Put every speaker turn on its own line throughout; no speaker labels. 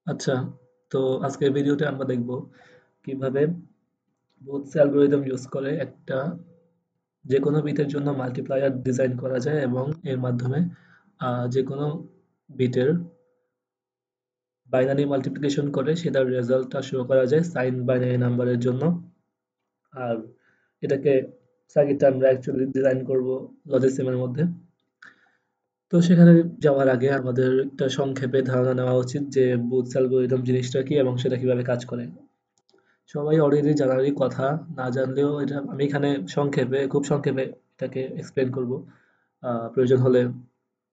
আচ্ছা, তো আজকের ভিডিওতে আমরা দেখব কিভাবে বুস্ট অ্যালগরিদম ইউজ করে একটা যে কোনো বিটের জন্য মাল্টিপ্লায়ার ডিজাইন করা যায় এবং এর মাধ্যমে যে কোনো বিটের বাইনারি মাল্টিপ্লিকেশন করে সেটার রেজাল্টটা শো করা যায় সাইন বাইনারি নাম্বারের জন্য। আর এটাকে সার্কিটটা আমরা অ্যাকচুয়ালি ডিজাইন করব লজিসিমের মধ্যে। তো সেখানে যাওয়ার আগে আমাদের একটা সংক্ষেপে ধারণা নেওয়া উচিত যে বুস্ট অ্যালগরিদম জিনিসটা কি এবং সেটা কিভাবে কাজ করে। সবাই অলরেডি জানারই কথা, না জানলেও এটা আমি এখানে খুব সংক্ষেপে এটাকে এক্সপ্লেন করব। প্রয়োজন হলে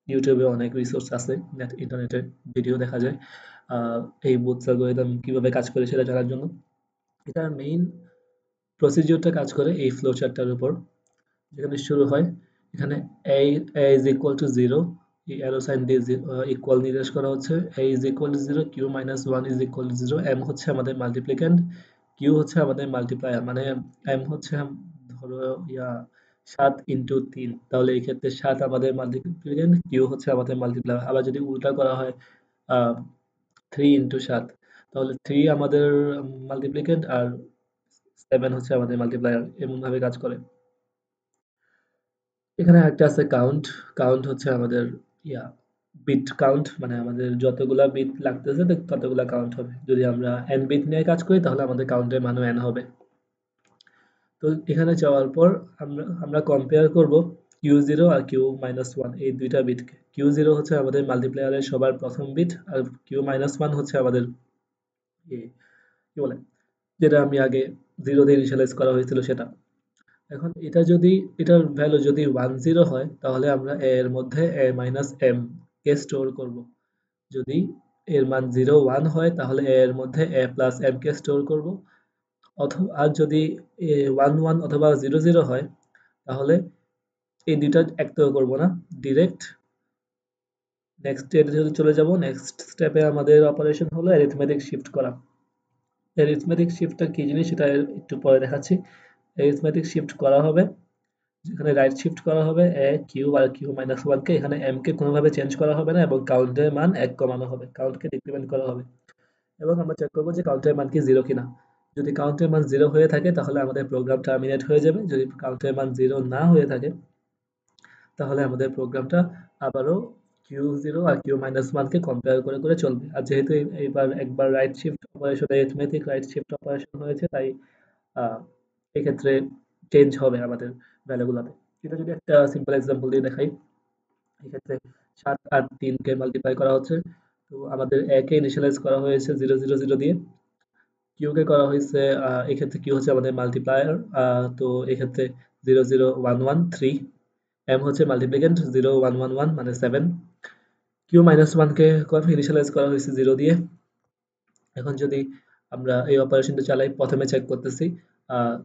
ইউটিউবে অনেক রিসোর্স আছে, ইন্টারনেটে ভিডিও দেখা যায় আহ, এই বুস্ট অ্যালগরিদম কিভাবে কাজ করে সেটা জানার জন্য। এটার মেইন প্রসিডিওরটা কাজ করে এই ফ্লো চার্টটার উপর, যেখানে শুরু হয় এখানে a is equal to zero, এই অ্যারো সাইন দিয়ে ইকুয়াল নির্দেশ করা হচ্ছে। a is equal to zero, Q minus one is equal to zero, M হচ্ছে আমাদের মাল্টিপ্লিক্যান্ড, কিউ হচ্ছে আমাদের মাল্টিপ্লায়ার, মানে এম হচ্ছে ধরো ইয়া 7 ইন্টু 3, তাহলে এই ক্ষেত্রে 7 আমাদের মাল্টিপ্লিক্যান্ড, কিউ হচ্ছে আমাদের মাল্টিপ্লায়ার। আবার যদি উল্টা করা হয় 3 ইন্টু 7, তাহলে 3 আমাদের মাল্টিপ্লিক্যান্ড আর 7 হচ্ছে আমাদের মাল্টিপ্লায়ার। এমন ভাবে কাজ করে। এখানে একটা আছে কাউন্ট। কাউন্ট হচ্ছে আমাদের ইয়া বিট কাউন্ট, মানে আমাদের যতগুলা বিট লাগতেছে ততগুলা কাউন্ট হবে। যদি আমরা n বিট নিয়ে কাজ করি তাহলে আমাদের কাউন্টের মানও n হবে। তো এখানে যাওয়ার পর আমরা কম্পেয়ার করব কিউ জিরো আর কিউ মাইনাস ওয়ান, এই দুইটা বিটকে। কিউ জিরো হচ্ছে আমাদের মাল্টিপ্লায়ারের সবার প্রথম বিট, আর কিউ মাইনাস ওয়ান হচ্ছে আমাদের কি বলে, যেটা আমি আগে জিরো দিয়ে ইনিশিয়ালাইজ করা হয়েছিল সেটা। এখন এটা যদি এটার ভ্যালু যদি 10 হয় তাহলে আমরা a এর মধ্যে a minus m K store করব। যদি এর মান 01 হয় তাহলে a এর মধ্যে a plus m K store করব। অথবা আর যদি 11 অথবা 00 হয় তাহলে এই দুইটা একটাও করব না, ডিরেক্ট নেক্সট স্টেপে চলে যাব। নেক্সট স্টেপে আমাদের অপারেশন হলো অ্যারিথমেটিক শিফট করা। অ্যারিথমেটিক শিফটটা কি জিনিস সেটা একটু পরে দেখাচ্ছি। অ্যারিথমেটিক শিফট করা হবে, যেখানে রাইট শিফট করা হবে এ কিউ আর কিউ মাইনাস ওয়ানকে, এখানে এম কে কোনোভাবে চেঞ্জ করা হবে না এবং কাউন্টের মান 1 কমানো হবে, কাউন্টকে ডিক্রিমেন্ট করা হবে। এবং আমরা চেক করবো যে কাউন্টের মান কি 0 কিনা। যদি কাউন্টের মান 0 হয়ে থাকে তাহলে আমাদের প্রোগ্রাম টার্মিনেট হয়ে যাবে। যদি কাউন্টের মান 0 না হয়ে থাকে তাহলে আমাদের প্রোগ্রামটা আবারও কিউ জিরো আর কিউ মাইনাস ওয়ানকে কম্পেয়ার করে করে চলবে। আর যেহেতু এইবার একবার right shift operation, arithmetic right shift operation হয়েছে, তাই আহ, এক্ষেত্রে চেঞ্জ হবে আমাদের ভ্যালুগুলোতে। এটা যদি একটা সিম্পল এক্সাম্পল দিয়ে দেখাই, এক্ষেত্রে 7 আর 3 কে মাল্টিপ্লাই করা হচ্ছে। তো আমাদের a কে ইনিশিয়ালাইজ করা হয়েছে 0 0 0 দিয়ে, কিউ কে করা হয়েছে এক্ষেত্রে কিউ হচ্ছে আমাদের মাল্টিপ্লায়ার, তো এক্ষেত্রে 0 0 1 1 3, এম হচ্ছে মাল্টিপ্লিকেন্ট 0 1 1 1 মানে 7, কিউ মাইনাস ওয়ানকে ইনিশিয়ালাইজ করা হয়েছে 0 দিয়ে। এখন যদি আমরা এই অপারেশনটা চালাই, প্রথমে চেক করতেছি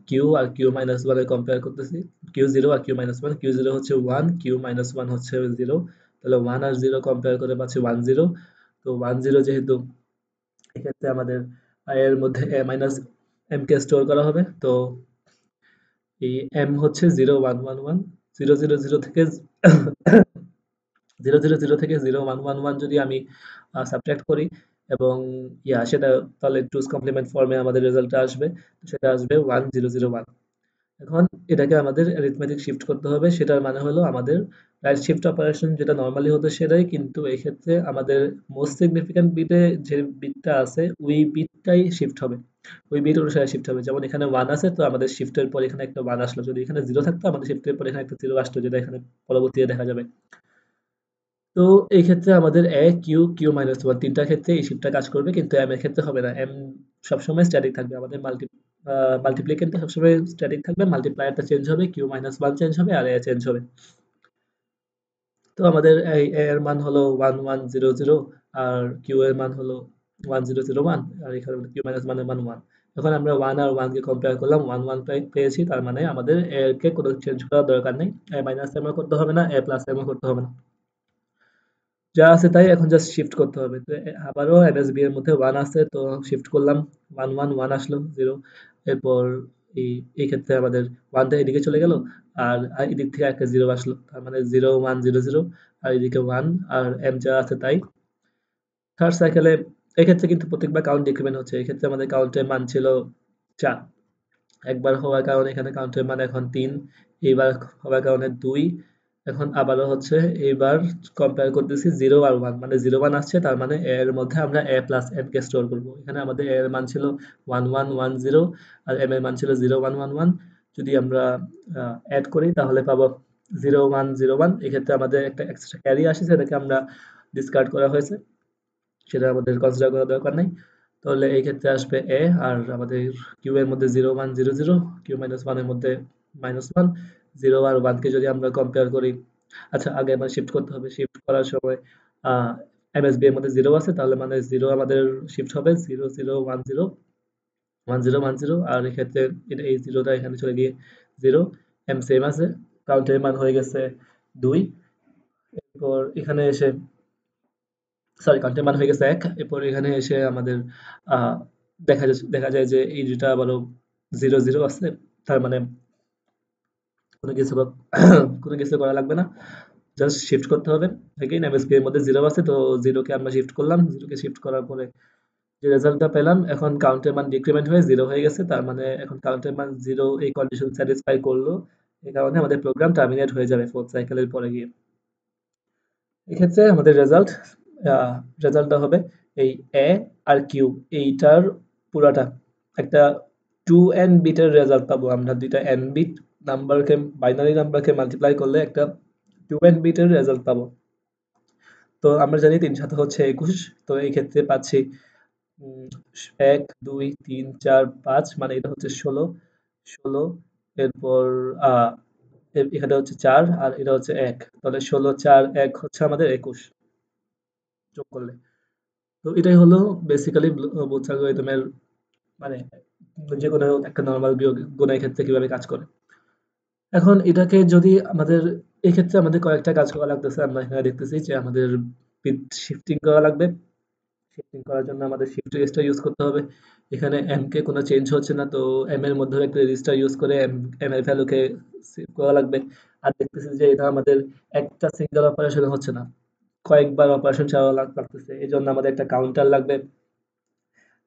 কিউ আর কিউ মাইনাস ওয়ান কম্পেয়ার করতেছি, কিউ জিরো আর Q minus one. Q zero হচ্ছে ওয়ান, কিউ মাইনাস ওয়ান হচ্ছে জিরো, তাহলে ওয়ান আর জিরো কম্পেয়ার করে পাচ্ছি 1 0। তো 1 0 যেহেতু, এক্ষেত্রে আমাদের এর মধ্যে এ মাইনাস এম কে স্টোর করা হবে। তো এই এম হচ্ছে 0 1 1 1, 0 0 0 থেকে 0 0 0 থেকে 0 1 1 1 যদি আমি সাবট্রাক্ট করি এবং সেটা, তাহলে টুস কমপ্লিমেন্ট ফর্মে আমাদের রেজাল্টটা আসবে। তো সেটা আসবে 1001। এখন এটাকে আমাদের অ্যারিথমেটিক শিফট করতে হবে, সেটার মানে হলো আমাদের রাইট শিফট অপারেশন যেটা নর্মালি হতো সেটাই, কিন্তু এই ক্ষেত্রে আমাদের মোস্ট সিগনিফিক্যান্ট বিটে যে বিটটা আছে ওই বিটটাই শিফট হবে, ওই বিট অনুসারে শিফট হবে। যেমন এখানে ওয়ান আছে, তো আমাদের শিফটের পর এখানে একটা ওয়ান আসলো। যদি এখানে জিরো থাকতো আমাদের শিফটের পর এখানে একটা জিরো আসলো, যেটা এখানে পরবর্তীতে দেখা যাবে। তো এই ক্ষেত্রে আমাদের এ কিউ কিউ মাইনাস ওয়ান তিনটা ক্ষেত্রে এই শিফটটা কাজ করবে, কিন্তু এম এর ক্ষেত্রে হবে না। এম সবসময় স্ট্যাটিক থাকবে, আমাদের মাল্টিপ্লিকেন্টটা সবসময় স্ট্যাটিক থাকবে, মাল্টিপ্লায়ারটা চেঞ্জ হবে, কিউ মাইনাস ওয়ান চেঞ্জ হবে আর এ চেঞ্জ হবে। তো আমাদের এই এ এর মান হলো 1100, আর কিউ এর মান হলো 1001, আর এখানে কিউ মাইনাস ওয়ান এর মান ওয়ান। এখন আমরা ওয়ান আর ওয়ান কে কম্পেয়ার করলাম, ওয়ান ওয়ান পেয়েছি, তার মানে আমাদের এ কে কোনো চেঞ্জ করার দরকার নেই। এ মাইনাস এমও করতে হবে না, এ প্লাস এমও করতে হবে না, যা আছে তাই এখন জাস্ট শিফট করতে হবে। তো আবারও এমএসবি এর মধ্যে ওয়ান আছে, তো শিফট করলাম, ওয়ান ওয়ান ওয়ান আসলো জিরো। এরপর এই এই ক্ষেত্রে আমাদের ওয়ানটা এদিকে চলে গেল, আর এদিক থেকে একটা জিরো আসলো, তার মানে 0 1 0 0, আর এদিকে ওয়ান, আর এম যা আছে তাই। থার্ড সাইকেলে এক্ষেত্রে কিন্তু প্রত্যেকবার কাউন্ট ডিক্রিমেন্ট হচ্ছে। এক্ষেত্রে আমাদের কাউন্টের মান ছিল 4, একবার হওয়ার কারণে এখানে কাউন্টের মান এখন 3, এইবার হওয়ার কারণে 2, এখন আবারও হচ্ছে। এইবার কম্পেয়ার করতেছি 0 আর 1, মানে 0 1 আসছে, তার মানে a এর মধ্যে আমরা a plus m K store করব। এখানে আমাদের a এর মান ছিল 1 1 1 0 আর m এর মান ছিল 0 1 1 1। যদি আমরা অ্যাড করি তাহলে পাবো 0 1 0 1। এক্ষেত্রে আমাদের একটা এক্সট্রা ক্যারি আসে, সেটাকে আমরা ডিসকার্ড করা হয়েছে, সেটা আমাদের কনসিডার করার দরকার নাই। তাহলে এই ক্ষেত্রে আসবে a, আর আমাদের কিউ এর মধ্যে 0 1 0 0, কিউ মাইনাস 1 এর মধ্যে -1, 0 আর 1 কে যদি আমরা কম্পেয়ার করি, আচ্ছা আগে আমার শিফট করতে হবে। শিফট করার সময় এমএসবি এর মধ্যে 0 আছে, তাহলে মানে 0 আমাদের শিফট হবে 0 0 1 0 1 0 1 0, আর এক্ষেত্রে এই 0টা এখানে চলে গিয়ে 0, এম সেম আছে, কাউন্টের মান হয়ে গেছে 2। এরপর এখানে এসে, সরি, কাউন্টের মান হয়ে গেছে 1। এরপর এখানে এসে আমাদের আহ দেখা যায় যে এই দুটা আবারও 0 0 আছে, তার মানে কোনো কিছু কোনো কিছু করা লাগবে না, জাস্ট শিফট করতে হবে। এগেইন এমএসপি এর মধ্যে 0 আছে, তো 0 কে আমরা শিফট করলাম। 0 কে শিফট করার পরে যে রেজাল্টটা পেলাম, এখন কাউন্টের মান ডিক্রিমেন্ট হয়ে 0 হয়ে গেছে, তার মানে এখন কাউন্টের মান 0 এই কন্ডিশন স্যাটিসফাই করলো। এই কারণে আমাদের প্রোগ্রাম টার্মিনেট হয়ে যাবে 4th সাইকেলের পরে গিয়ে। এক্ষেত্রে আমাদের রেজাল্টটা হবে এই এ আর কিউ, এইটার পুরাটা একটা 2n বিটের রেজাল্ট পাবো আমরা। দুইটা n বিট নাম্বারকে, বাইনারি নাম্বারকে মাল্টিপ্লাই করলে একটা 2n বিটের রেজাল্ট পাবো। তো আমরা জানি 3 7 হচ্ছে 21, তো এই ক্ষেত্রে পাচ্ছি 1 2 3 4 5, মানে এটা হচ্ছে 16 16। এরপর আহ এখানে হচ্ছে 4 আর এটা হচ্ছে 1, তাহলে 16 4 1 হচ্ছে আমাদের 21 যোগ করলে। তো এটাই হলো বেসিক্যালি বুথ অ্যালগরিদমের, মানে যে কোনো একটা নরমাল বিয়োগ গুণের ক্ষেত্রে কিভাবে কাজ করে। এখন এটাকে যদি আমাদের, এক্ষেত্রে আমাদের কয়েকটা কাজ করা লাগতেছে। আমরা এখানে দেখতেছি যে আমাদের বিট শিফটিং করা লাগবে। শিফটিং করার জন্য আমাদের শিফট রেজিস্টার ইউজ করতে হবে। এখানে এম কে কোনো চেঞ্জ হচ্ছে না, তো এম এর মধ্যে একটা রেজিস্টার ইউজ করে এম এর ভ্যালুকে সেভ করা লাগবে। আর দেখতেছি যে এটা আমাদের একটা সিঙ্গেল অপারেশন হচ্ছে না, কয়েকবার অপারেশন চালানো লাগতেছে। এই জন্য আমাদের একটা কাউন্টার লাগবে।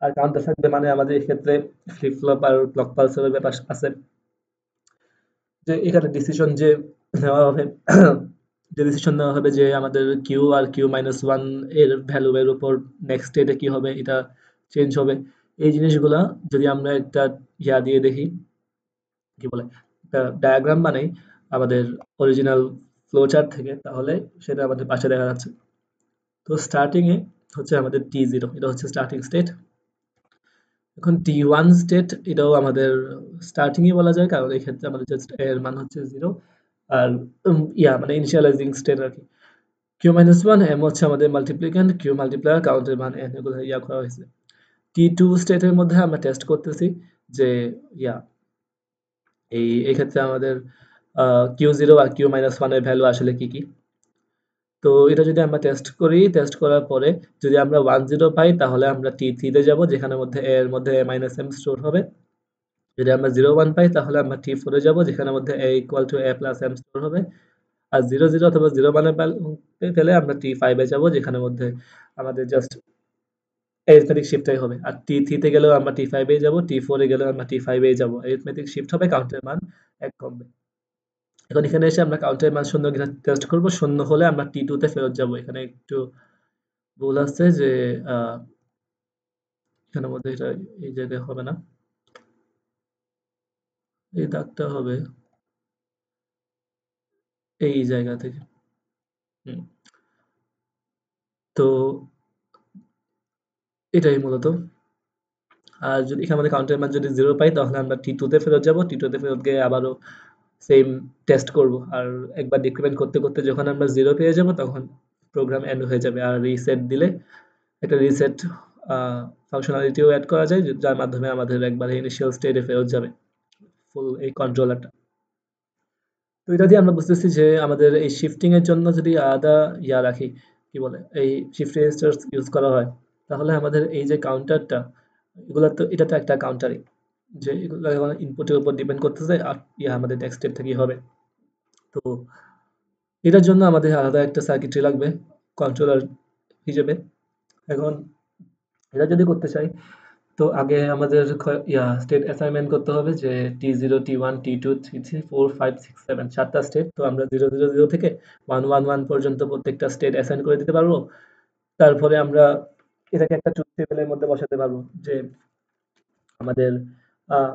আর কাউন্টার থাকবে মানে আমাদের এক্ষেত্রে ফ্লিপ ফ্লপ আর ক্লক পালসের ব্যাপার আছে, যে এখানে ডিসিশন যে নেওয়া হবে যে ডিসিশন নেওয়া হবে যে আমাদের কিউ আর কিউ মাইনাস ওয়ান এর ভ্যালু এর উপর নেক্সট স্টেটে কি হবে, এটা চেঞ্জ হবে। এই জিনিসগুলা যদি আমরা একটা দিয়ে দেখি, কি বলে, ডায়াগ্রাম বানাই আমাদের অরিজিনাল ফ্লো চার্ট থেকে, তাহলে সেটা আমাদের পাশে দেখা যাচ্ছে। তো স্টার্টিং এ হচ্ছে আমাদের টি0, এটা হচ্ছে স্টার্টিং স্টেট। এখন টি1 স্টেট, এটাও আমাদের স্টার্টিং ই বলা যায়, কারণ এই ক্ষেত্রে আমাদের জাস্ট এর মান হচ্ছে 0। আর মানে ইনিশিয়ালাইজিং স্টেট আর কি। কিউ মাইনাস ওয়ান, এম হচ্ছে আমাদের মাল্টিপ্লিক্যান্ট, কিউ মাল্টিপ্লায়ার, কাউন্টের মান এন, এগুলো করা হয়েছে। টি2 স্টেটের মধ্যে আমরা টেস্ট করতেছি যে ইয়া এই ক্ষেত্রে আমাদের কিউ0 আর কিউ মাইনাস ওয়ান এর ভ্যালু আসলে কি কি। তো এটা যদি আমরা টেস্ট করি, টেস্ট করার পরে যদি আমরা 10 পাই, তাহলে আমরা টি3 তে যাব, যেখানে মধ্যে এর মধ্যে a মাইনাস এম স্টোর হবে। যদি আমরা 01 পাই, তাহলে আমরা টি4 এ যাব, যেখানে মধ্যে a equal to a plus M store হবে। আর 00 অথবা 01 এ পেলে আমরা টি5 এ যাব, যেখানে মধ্যে আমাদের জাস্ট এরিথমেটিক শিফটটাই হবে। আর টি3 তে গেলেও আমরা টি5 এ যাব, টি4 এ গেলেও আমরা টি5 এ যাব, এরিথমেটিক শিফট হবে, কাউন্টের মান 1 কমবে। এখন এখানে এসে আমরা কাউন্টের মান 0 কিনা টেস্ট করব। 0 হলে আমরা টি2 তে ফেরত যাব। এখানে একটু ভুল আছে যে আহ এখানের মধ্যে এটা এই জায়গায় হবে না, এই দাগটা হবে এই জায়গা থেকে। হুম, তো এটাই মূলত। আর যদি এখানে আমাদের কাউন্টের মান যদি 0 পাই, তাহলে আমরা টি2 তে ফেরত যাব। টি2 তে ফেরত গিয়ে আবারও সেম টেস্ট করব। আর একবার ডিক্রিমেন্ট করতে করতে যখন আমরা 0 পেয়ে যাব, তখন প্রোগ্রাম এন্ড হয়ে যাবে। আর রিসেট দিলে একটা রিসেট ফাংশনালিটিও অ্যাড করা যায়, যার মাধ্যমে আমাদের একবারে ইনিশিয়াল স্টেটে ফেরত যাবে ফুল এই কন্ট্রোলারটা। তো এটা দিয়ে আমরা বুঝতেছি যে আমাদের এই শিফটিং এর জন্য যদি আলাদা রাখি, কি বলে, এই শিফট রেজিস্টার ইউজ করা হয়, তাহলে আমাদের এই যে কাউন্টারটা, এগুলা তো, এটা তো একটা কাউন্টারই, যে এগুলো ইনপুটের উপর ডিপেন্ড করতেছে আর আমাদের নেক্সট স্টেপ থেকে হবে। তো এটার জন্য আমাদের আলাদা একটা সার্কিটরি লাগবে কন্ট্রোলার হিসেবে। এখন এটা যদি করতে চাই তো আগে আমাদের স্টেট অ্যাসাইনমেন্ট করতে হবে যে T0 T1 T2 T3 4 5 6 7 সাতটা স্টেট। তো আমরা 0 0 0 থেকে 1 1 1 পর্যন্ত প্রত্যেকটা স্টেট অ্যাসাইন করে দিতে পারবো। তারপরে আমরা এটাকে একটা ট্রুথ টেবিলের মধ্যে বসাতে পারবো যে আমাদের আহ,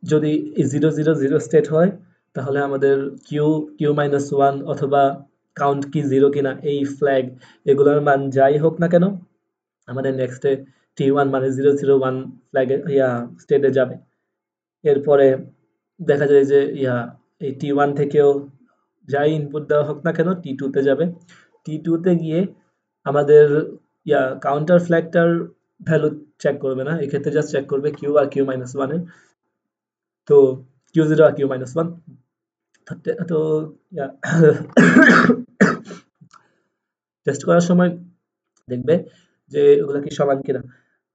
যদি 0 0 0 স্টেট হয় তাহলে আমাদের কিউ কিউ মাইনাস ওয়ান অথবা কাউন্ট কি জিরো কিনা এই ফ্ল্যাগ এগুলোর মান যাই হোক না কেন আমাদের নেক্সটে T1 মানে 0 0 1 ফ্ল্যাগে স্টেটে যাবে। এরপরে দেখা যায় যে এই T1 থেকেও যাই ইনপুট দেওয়া হোক না কেন T2 তে যাবে। T2 তে গিয়ে আমাদের কাউন্টার ফ্ল্যাগটার ভ্যালু চেক করবে না, এক্ষেত্রে জাস্ট চেক করবে কিউ আর কিউ মাইনাস ওয়ান এর। তো কিউ জিরো আর কিউ মাইনাস ওয়ান তো টেস্ট করার সময় দেখবে যে ওগুলা কি সমান কিনা।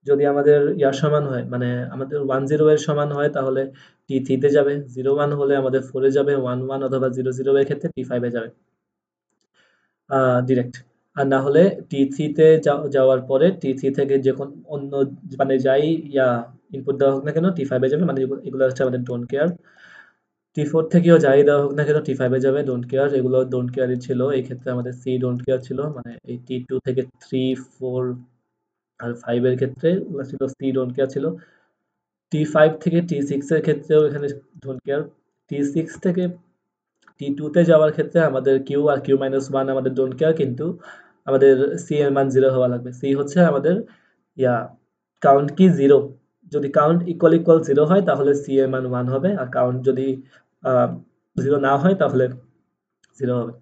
যদি আমাদের সমান হয় মানে আমাদের 1 0 এর সমান হয় তাহলে T3 তে যাবে, 0 1 হলে আমাদের 4 এ যাবে, 1 1 অথবা 0 0 এর ক্ষেত্রে T5 এ যাবে ডিরেক্ট। আর না হলে T3 তে যাওয়ার পরে T3 থেকে যে কোন অন্য মানে যাই ইয়া ইনপুট দেওয়া হোক না কেন T5 এ যাবে, মানে এগুলো হচ্ছে আমাদের ডোন্ট কেয়ার। T4 থেকেও যাই দেওয়া হোক না কেন T5 এ যাবে, ডোন্ট কেয়ার। এগুলো ডোন্ট কেয়ারই ছিল, এই ক্ষেত্রে আমাদের সি ডোন্ট কেয়ার ছিল, মানে এই T2 থেকে 3 4 আর 5 এর ক্ষেত্রে ওগুলো ছিল সি ডোন্ট কেয়ার ছিল। T5 থেকে T6 এর ক্ষেত্রেও এখানে ডোন্ট কেয়ার। T6 থেকে T2 তে যাওয়ার ক্ষেত্রে আমাদের কিউ আর কিউ মাইনাস ওয়ান আমাদের ডোন্ট কেয়ার, কিন্তু আমাদের সি এর মান জিরো হওয়া লাগবে। সি হচ্ছে আমাদের ইয়া কাউন্ট কি জিরো, যদি কাউন্ট ইকুয়াল ইকুয়াল জিরো হয় তাহলে সি এর মান ওয়ান হবে, আর কাউন্ট যদি জিরো না হয় তাহলে জিরো হবে।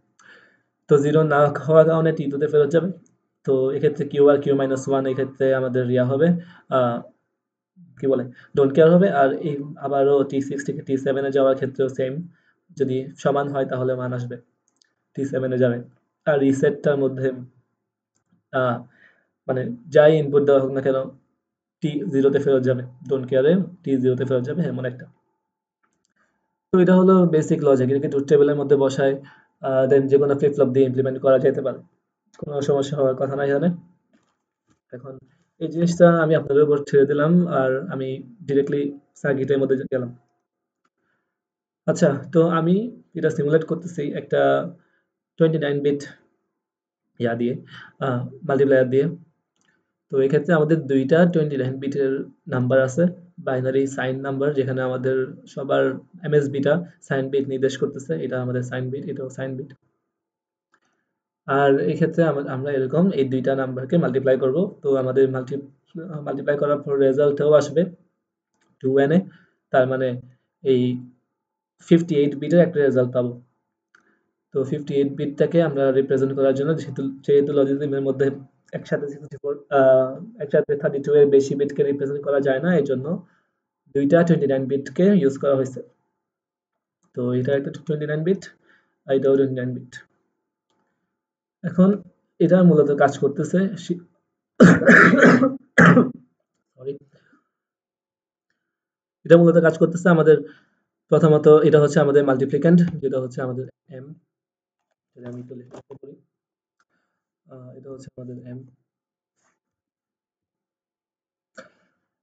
তো জিরো না হওয়ার কারণে T2 তে ফেরত যাবে। তো এক্ষেত্রে কিউ আর কিউ মাইনাস ওয়ান এক্ষেত্রে আমাদের হবে আহ, কি বলে ডোন্ট কেয়ার হবে। আর এই আবারও T6 থেকে T7 এ যাওয়ার ক্ষেত্রেও সেম, যদি সমান হয় তাহলে মান আসবে, T7 এ যাবে। আর রিসেটটার মধ্যে আহ, মানে যাই ইনপুট দেওয়া হোক না কেন T0 তে ফেরত যাবে, ডোন্ট কেয়ারে T0 তে ফেরত যাবে, এমন একটা। তো এটা হলো বেসিক লজিক, এটাকে ট্রুথ টেবিলের মধ্যে বসায় দেন যে কোনো ফ্লিপ ফ্লপ দিয়ে ইমপ্লিমেন্ট করা যেতে পারে, কোনো সমস্যা হওয়ার কথা নাই এখানে। এখন এই জিনিসটা আমি আপনাদের উপর ছেড়ে দিলাম, আর আমি ডিরেক্টলি সার্কিটের মধ্যে গেলাম। আচ্ছা, তো আমি এটা সিমুলেট করতেছি একটা 29 বিট দিয়ে মাল্টিপ্লায়ার দিয়ে। তো এক্ষেত্রে আমাদের দুইটা 29 বিটের নাম্বার আছে, বাইনারি সাইন নাম্বার, যেখানে আমাদের সবার এমএসবিটা সাইন বিট নির্দেশ করতেছে, এটা আমাদের সাইন বিট, এটাও সাইন বিট। আর এক্ষেত্রে আমরা এরকম এই দুইটা নাম্বারকে মাল্টিপ্লাই করব। তো আমাদের মাল্টিপ্লাই করার পর রেজাল্টও আসবে 2n এ, তার মানে এই 58 বিটের একটা রেজাল্ট পাবো। তো 58 বিটটাকে আমরা রিপ্রেজেন্ট করার জন্য, যেহেতু যেহেতু লজিসিমের মধ্যে একসাথে 64 একসাথে 32 এর বেশি বিটকে রিপ্রেজেন্ট করা যায় না, এই জন্য দুইটা 29 বিটকে ইউজ করা হয়েছে। তো এটা একটা 29 বিট, আর এটাও 29 বিট। এখন এটা মূলত কাজ করতেছে সরি, এটা মূলত কাজ করতেছে আমাদের, প্রথমত এটা হচ্ছে আমাদের মাল্টিপ্লিক্যান্ড, যেটা হচ্ছে আমাদের এম, এটা আমি একটু লিখে করি। এটা হচ্ছে আমাদের এম।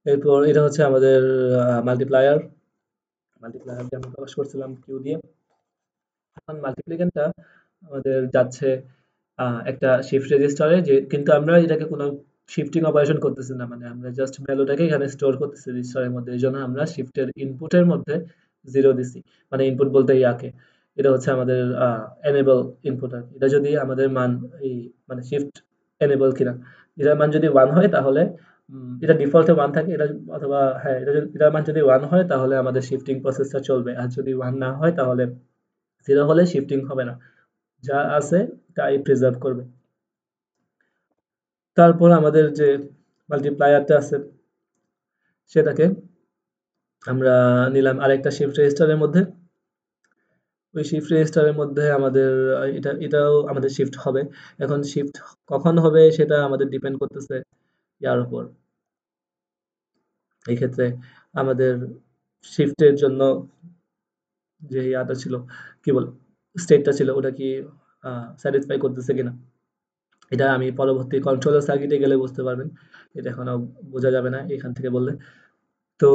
এরপর এটা হচ্ছে আমাদের মাল্টিপ্লায়ার, মাল্টিপ্লায়ারকে আমরা প্রকাশ করছিলাম কিউ দিয়ে। এখন মাল্টিপ্লিক্যান্ডটা আমাদের যাচ্ছে একটা শিফট রেজিস্টারে, যে কিন্তু আমরা এটাকে কোনো শিফটিং অপারেশন করতেছি না, মানে আমরা জাস্ট ভ্যালুটাকে এখানে স্টোর করতেছি রেজিস্টারের মধ্যে, এই জন্য আমরা শিফটের ইনপুটের মধ্যে জিরো দিছি, মানে ইনপুট বলতে ইয়াকে, এটা হচ্ছে আমাদের এনেবল ইনপুট আর কি। এটা যদি আমাদের মান এই মানে শিফট এনেবল কিনা, এটার মান যদি ওয়ান হয় তাহলে এটা ডিফল্টে ওয়ান থাকে, এটা অথবা হ্যাঁ এটা এটার মান যদি ওয়ান হয় তাহলে আমাদের শিফটিং প্রসেসটা চলবে, আর যদি ওয়ান না হয় তাহলে জিরো হলে শিফটিং হবে না, যা আছে তাই প্রিজার্ভ করবে। তারপর আমাদের যে মাল্টিপ্লায়ারটা আছে সেটাকে আমরা নিলাম আরেকটা শিফট রেজিস্টারের মধ্যে। ওই শিফট রেজিস্টারের মধ্যে আমাদের এটাও আমাদের শিফট হবে। এখন শিফট কখন হবে সেটা আমাদের ডিপেন্ড করতেছে ইয়ার উপর। এই ক্ষেত্রে আমাদের শিফটের জন্য যে ইয়াটা ছিল কি বল স্টেটটা ছিল ওটা কি স্যাটিসফাই করতেছে কিনা, এটা আমি পরবর্তী কন্ট্রোলার সার্কিটে গেলে বুঝতে পারবেন, এটা এখনো বোঝা যাবে না এখান থেকে বললে। তো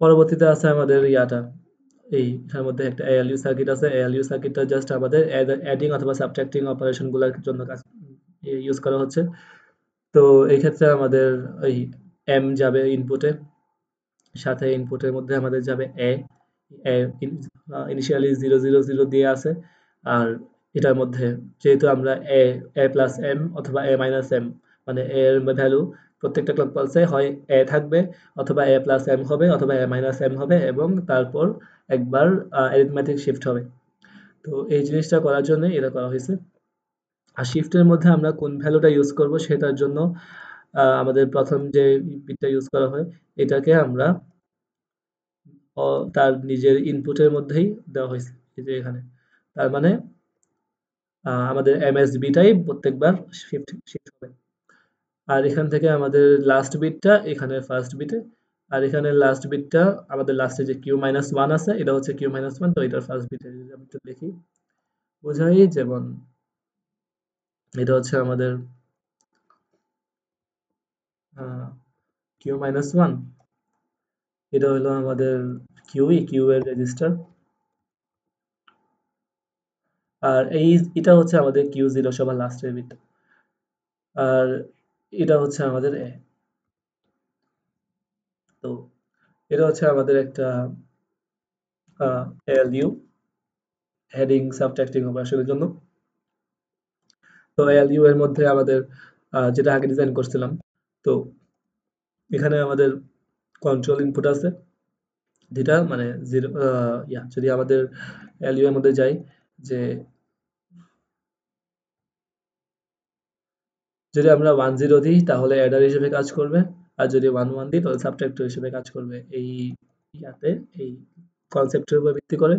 পরবর্তীতে আছে আমাদের ইয়াটা, এখানের মধ্যে একটা এএলইউ সার্কিট আছে। এএলইউ সার্কিটটা জাস্ট আমাদের অ্যাডিং অথবা সাবট্রাক্টিং অপারেশন গুলোর জন্য কাজ ইউজ করা হচ্ছে। তো এই ক্ষেত্রে আমাদের ওই এম যাবে ইনপুটে, সাথে ইনপুটের মধ্যে আমাদের যাবে এ, ইনিশিয়ালি 0 0 0 দিয়ে আছে। আর এটার মধ্যে যেহেতু আমরা এ প্লাস এম অথবা এ মাইনাস এম, মানে এর ভ্যালু প্রত্যেকটা ক্লক পালসে হয় এ থাকবে, অথবা এ প্লাস এম হবে, অথবা এ মাইনাস এম হবে, এবং তারপর একবার অ্যারিথমেটিক শিফট হবে। তো এই জিনিসটা করার জন্য এটা করা হয়েছে। আর শিফটের মধ্যে আমরা কোন ভ্যালুটা ইউজ করব সেটার জন্য আমাদের প্রথম যে বিটটা ইউজ করা হয়, এটাকে আমরা তার নিজের ইনপুটের মধ্যেই দেওয়া হয়েছে, এই যে এখানে। তার মানে আমাদের এমএসবিটাই প্রত্যেকবার শিফট শিফট হবে। আর এখান থেকে আমাদের লাস্ট বিটটা এখানে ফার্স্ট বিটে, আর এখানে লাস্ট বিটটা আমাদের লাস্টে যে কিউ মাইনাস ওয়ান আছে, এটা হচ্ছে কিউ মাইনাস ওয়ান, তো এটার ফার্স্ট বিটে যদি আমি একটু দেখি বোঝাই, যেমন এটা হচ্ছে আমাদের কিউ মাইনাস ওয়ান, এটা হলো আমাদের কিউ এর রেজিস্টার। আর এটা হচ্ছে আমাদের কিউ জিরো সবার লাস্টের বিট। আর এটা হচ্ছে আমাদের এ। তো এটা হচ্ছে আমাদের একটা এলইউ, হেডিং সাবট্রাক্টিং অপারেশনের জন্য। তো এলইউ এর মধ্যে আমাদের যেটা আগে ডিজাইন করছিলাম, তো এখানে আমাদের কন্ট্রোল ইনপুট আছে যেটা মানে জিরো, যদি আমাদের এলইউ এর মধ্যে যাই, যে যদি আমরা 1 0 দিই তাহলে অ্যাডার হিসেবে কাজ করবে, আর যদি 1 1 দিই তাহলে সাবট্রাক্টর হিসেবে কাজ করবে। এই ইয়াতে এই কনসেপ্টের উপর ভিত্তি করে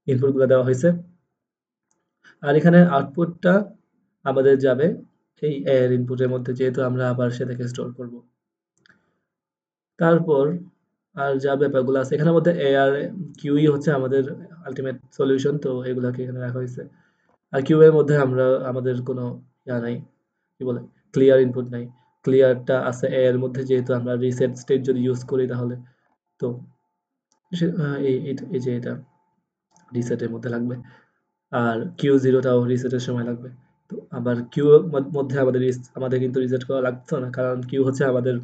ইনপুটগুলো দেওয়া হয়েছে। আর এখানে আউটপুটটা আমাদের যাবে এই এর ইনপুটের মধ্যে, যেহেতু আমরা আবার সেটাকে স্টোর করব। তারপর আর যা ব্যাপারগুলো আছে এখানের মধ্যে এ আর কিউই হচ্ছে আমাদের আলটিমেট সলিউশন, তো এগুলাকে এখানে রাখা হয়েছে। আর কিউ এর মধ্যে আমরা আমাদের কোনো নাই, কি বলে, ক্লিয়ার ইনপুট নাই। ক্লিয়ারটা আছে এ এর মধ্যে, যেহেতু আমরা রিসেট স্টেট যদি ইউজ করি তাহলে। তো এই যে এটা রিসেটের মধ্যে লাগবে, আর কিউ জিরোটাও রিসেটের সময় লাগবে। তো আবার কিউ মধ্যে আমাদের কিন্তু রিসেট করা লাগতো না, কারণ কিউ হচ্ছে আমাদের